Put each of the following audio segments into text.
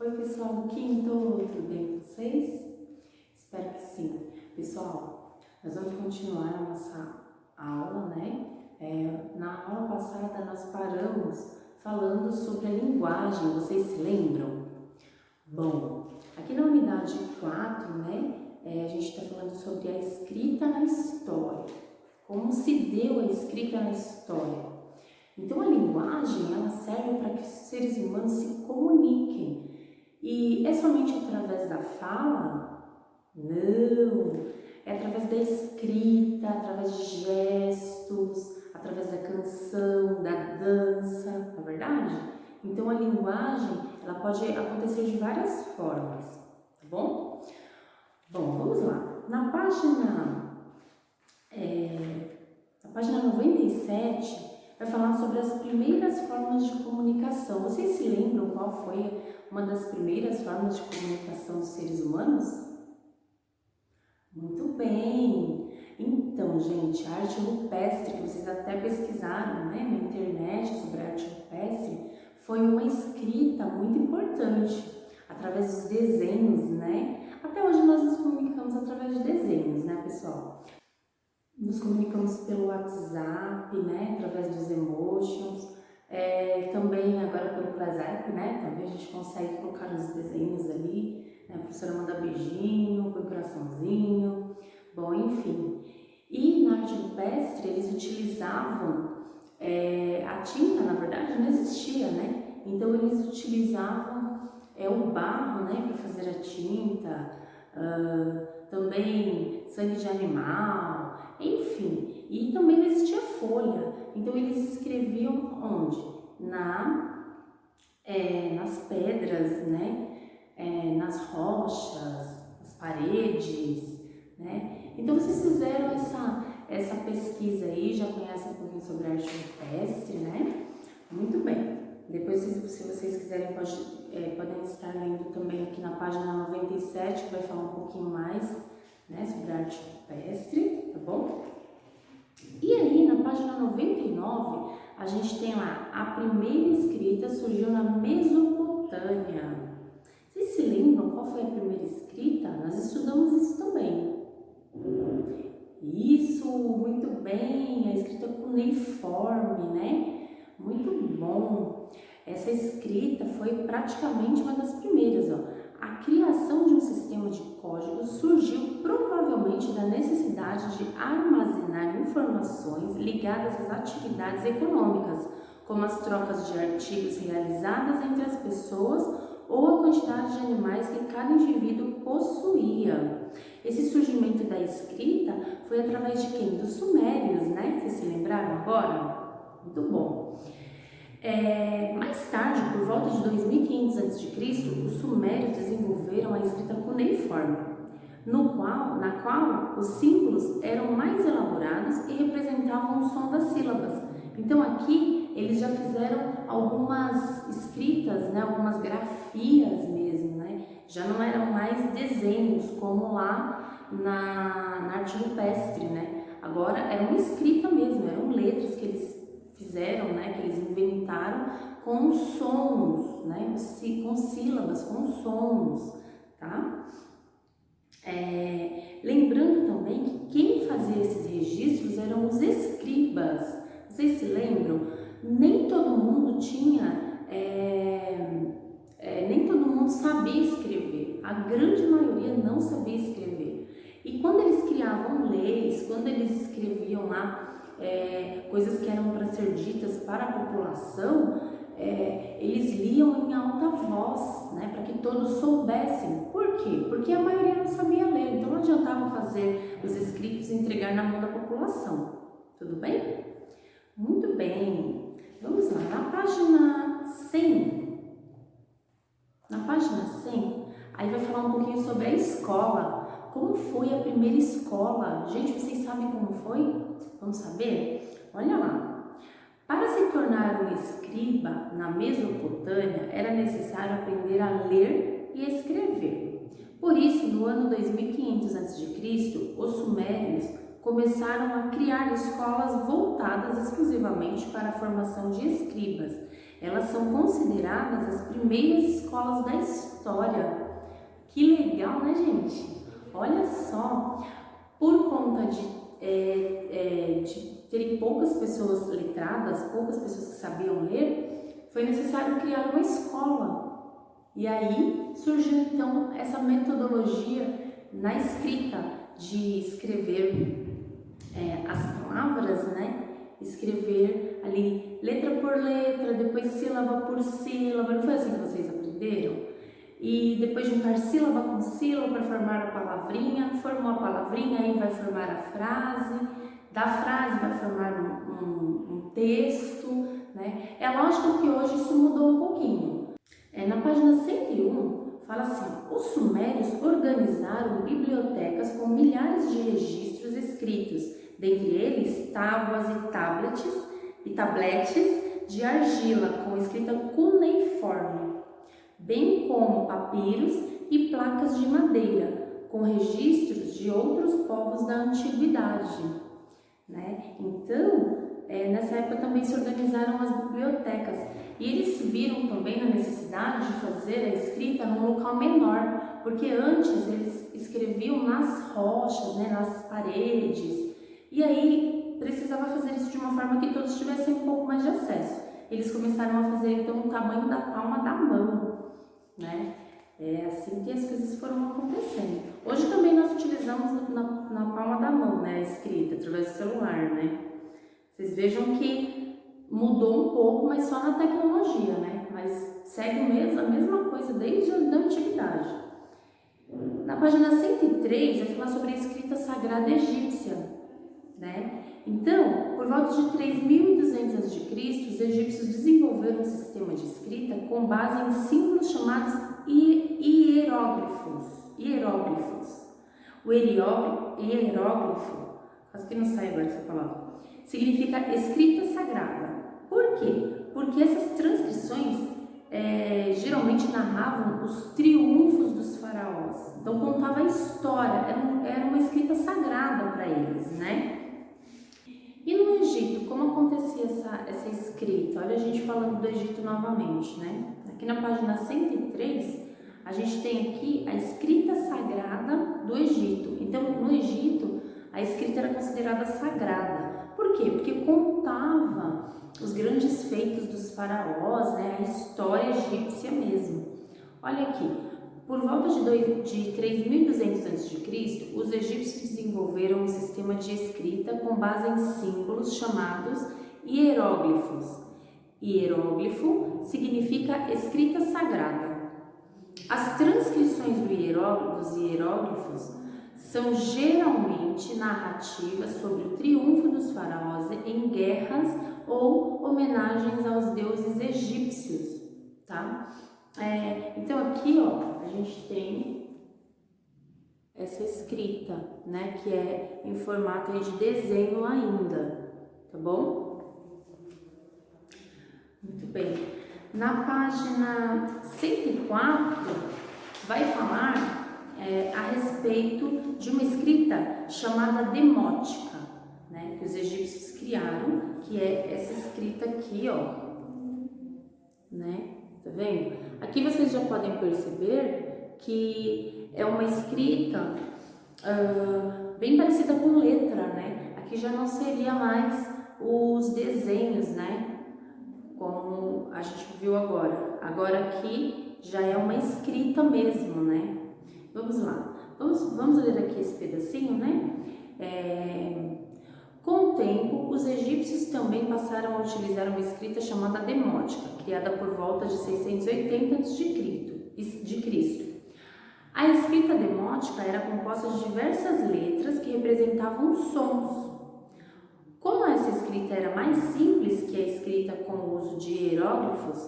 Oi pessoal do quinto, tudo bem com vocês? Espero que sim. Pessoal, nós vamos continuar a nossa aula, né? Na aula passada nós paramos falando sobre a linguagem, vocês se lembram? Bom, aqui na unidade 4, né? A gente está falando sobre a escrita na história. Como se deu a escrita na história. Então a linguagem, ela serve para que os seres humanos se comuniquem. E é somente através da fala? Não! É através da escrita, através de gestos, através da canção, da dança, não é verdade? Então a linguagem, ela pode acontecer de várias formas, tá bom? Bom, vamos lá. Na página 97, vai falar sobre as primeiras formas de comunicação. Vocês se lembram qual foi uma das primeiras formas de comunicação dos seres humanos? Muito bem! Então, gente, a arte rupestre, que vocês até pesquisaram, né, na internet sobre a arte rupestre, foi uma escrita muito importante, através dos desenhos, né? Até hoje nós nos comunicamos através de desenhos, né, pessoal? Nos comunicamos pelo WhatsApp, né, através dos emotions, também agora pelo WhatsApp, né, também a gente consegue colocar os desenhos ali, né, a professora manda beijinho, põe coraçãozinho, bom, enfim. E na arte rupestre eles utilizavam, a tinta, na verdade, não existia, né, então eles utilizavam o barro, né, para fazer a tinta, também sangue de animal, enfim, e também não existia folha, então eles escreviam onde? Nas pedras, né? Nas rochas, nas paredes, né? Então vocês fizeram essa pesquisa aí, já conhecem um pouquinho sobre a arte rupestre, né? Muito bem. Depois, se vocês quiserem, podem estar lendo também aqui na página 97, que vai falar um pouquinho mais, né, sobre a arte rupestre, tá bom? E aí, na página 99, a gente tem lá, a primeira escrita surgiu na Mesopotâmia. Vocês se lembram qual foi a primeira escrita? Nós estudamos isso também. Isso, muito bem, a escrita cuneiforme, né? Muito bom. Essa escrita foi praticamente uma das primeiras, ó. A criação de um sistema de código surgiu provavelmente da necessidade de armazenar informações ligadas às atividades econômicas, como as trocas de artigos realizadas entre as pessoas ou a quantidade de animais que cada indivíduo possuía. Esse surgimento da escrita foi através de quem? Dos sumérios, né? Vocês se lembraram agora? Muito bom. Mais tarde, por volta de 2500 a.C., os sumérios desenvolveram a escrita cuneiforme, na qual os símbolos eram mais elaborados e representavam o som das sílabas. Então aqui eles já fizeram algumas escritas, né, algumas grafias mesmo, né? Já não eram mais desenhos como lá na arte rupestre, né? Agora era uma escrita mesmo, eram letras que eles fizeram, né, que eles inventaram com sons, né, com sílabas, com sons, tá? Lembrando também que quem fazia esses registros eram os escribas. Vocês se lembram? Nem todo mundo nem todo mundo sabia escrever. A grande maioria não sabia escrever. E quando eles criavam leis, quando eles escreviam lá coisas que eram para ser ditas para a população, eles liam em alta voz, né, para que todos soubessem. Por quê? Porque a maioria não sabia ler, então não adiantava fazer os escritos e entregar na mão da população. Tudo bem? Muito bem. Vamos lá, na página 100. Na página 100, aí vai falar um pouquinho sobre a escola. Como foi a primeira escola? Gente, vocês sabem como foi? Vamos saber? Olha lá. Para se tornar um escriba na Mesopotâmia, era necessário aprender a ler e escrever. Por isso, no ano 2500 a.C., os sumérios começaram a criar escolas voltadas exclusivamente para a formação de escribas. Elas são consideradas as primeiras escolas da história. história. Que legal, né, gente? Olha só, por conta de terem poucas pessoas letradas, poucas pessoas que sabiam ler, foi necessário criar uma escola. E aí surgiu então essa metodologia na escrita, de escrever as palavras, né? Escrever ali letra por letra, depois sílaba por sílaba. Não foi assim que vocês aprenderam? E depois juntar sílaba com sílaba para formar a palavrinha, formou a palavrinha, aí vai formar a frase, da frase vai formar um texto, né? É lógico que hoje isso mudou um pouquinho. Na página 101, fala assim: os sumérios organizaram bibliotecas com milhares de registros escritos, dentre eles tábuas e tabletes de argila com escrita cuneiforme, bem como papiros e placas de madeira, com registros de outros povos da antiguidade, né? Então, nessa época também se organizaram as bibliotecas e eles se viram também na necessidade de fazer a escrita num local menor, porque antes eles escreviam nas rochas, né, nas paredes, e aí precisava fazer isso de uma forma que todos tivessem um pouco mais de acesso. Eles começaram a fazer então o tamanho da palma da mão, né? É assim que as coisas foram acontecendo. Hoje também nós utilizamos na palma da mão, né, a escrita, através do celular, né? Vocês vejam que mudou um pouco, mas só na tecnologia, né? Mas segue a mesma coisa desde a antiguidade. Na página 103, vai falar sobre a escrita sagrada egípcia, né? Então, por volta de 3.200 a.C., os egípcios desenvolveram um sistema de escrita com base em símbolos chamados hieróglifos. O hieróglifo, quase que não sai agora essa palavra, significa escrita sagrada. Por quê? Porque essas transcrições geralmente narravam os triunfos dos faraós. Então contava a história, era uma escrita sagrada para eles, né? E no Egito, como acontecia essa escrita? Olha a gente falando do Egito novamente, né? Aqui na página 103, a gente tem aqui a escrita sagrada do Egito. Então, no Egito, a escrita era considerada sagrada. Por quê? Porque contava os grandes feitos dos faraós, né? A história egípcia mesmo. Olha aqui, por volta de 3.200 a.C., os egípcios desenvolveram um sistema de escrita com base em símbolos chamados hieróglifos. Hieróglifo significa escrita sagrada. As transcrições dos hieróglifos são geralmente narrativas sobre o triunfo dos faraós em guerras ou homenagens aos deuses egípcios, tá? Então aqui, ó, a gente tem essa escrita, né, que é em formato aí de desenho ainda, tá bom? Muito bem. Na página 104 vai falar a respeito de uma escrita chamada demótica, né, que os egípcios criaram, que é essa escrita aqui, ó, né? Tá vendo? Aqui vocês já podem perceber que é uma escrita bem parecida com letra, né? Aqui já não seria mais os desenhos, né? Como a gente viu agora. Agora aqui já é uma escrita mesmo, né? Vamos lá. Vamos ler aqui esse pedacinho, né? Com o tempo, os egípcios também passaram a utilizar uma escrita chamada demótica, criada por volta de 680 a.C. A escrita demótica era composta de diversas letras que representavam sons. Como essa escrita era mais simples que a escrita com o uso de hieróglifos,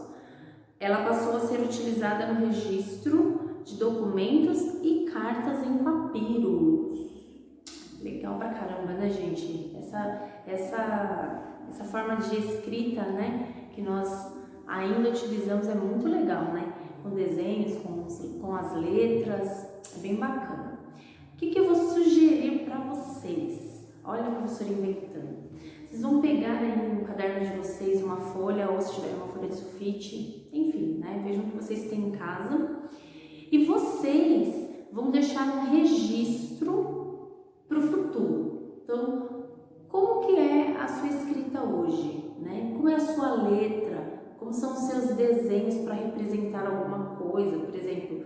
ela passou a ser utilizada no registro de documentos e cartas em papiros. Legal pra caramba, né, gente? Essa forma de escrita, né, que nós ainda utilizamos é muito legal, né? Com desenhos, com as letras, é bem bacana. O que eu vou sugerir para vocês? Olha a professora inventando. Vocês vão pegar aí no caderno de vocês uma folha, ou se tiver uma folha de sulfite, enfim, né? Vejam o que vocês têm em casa E vocês vão deixar um registro para o futuro. Então, como que é a sua escrita hoje, né? Como é a sua letra? Como são os seus desenhos para representar alguma coisa? Por exemplo,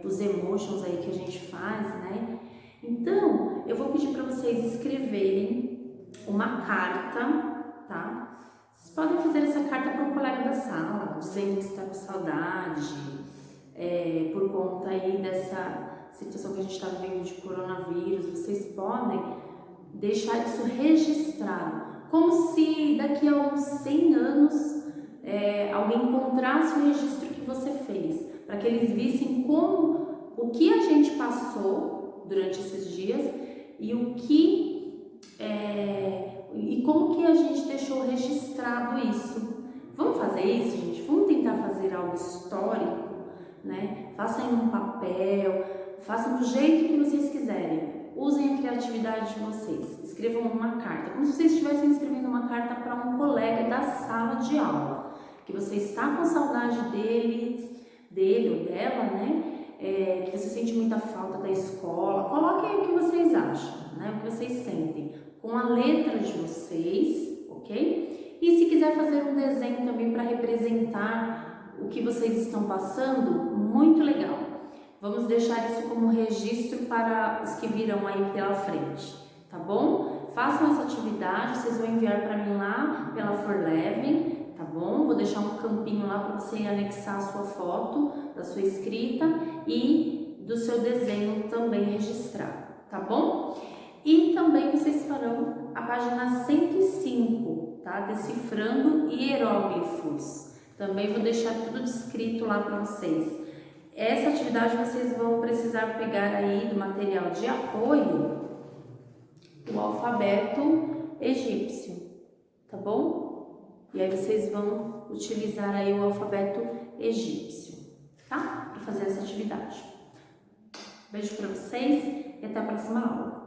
os emotions aí que a gente faz, né? Então, eu vou pedir para vocês escreverem uma carta, tá? Vocês podem fazer essa carta para um colega da sala, dizendo que está com saudade, por conta aí dessa situação que a gente está vivendo de coronavírus. Vocês podem deixar isso registrado, como se daqui a uns 100 anos alguém encontrasse o registro que você fez, para que eles vissem como o que a gente passou durante esses dias e o que e como que a gente deixou registrado isso. Vamos fazer isso, gente? Vamos tentar fazer algo histórico, né? Façam em um papel, façam do jeito que vocês quiserem. Usem a criatividade de vocês. Escrevam uma carta, como se vocês estivessem escrevendo uma carta para um colega da sala de aula, que você está com saudade dele ou dela, né? Que você sente muita falta da escola. Coloquem o que vocês acham, né? O que vocês sentem, com a letra de vocês, ok? E se quiser fazer um desenho também para representar o que vocês estão passando, muito legal. Vamos deixar isso como registro para os que virão aí pela frente, tá bom? Façam essa atividade, vocês vão enviar para mim lá pela ForLevin, tá bom? Vou deixar um campinho lá para você anexar a sua foto da sua escrita e do seu desenho também registrado, tá bom? E também vocês farão a página 105, tá? Decifrando hieróglifos. Também vou deixar tudo descrito lá para vocês. Essa atividade vocês vão precisar pegar aí do material de apoio o alfabeto egípcio, tá bom? E aí vocês vão utilizar aí o alfabeto egípcio, tá? Para fazer essa atividade. Beijo para vocês e até a próxima aula.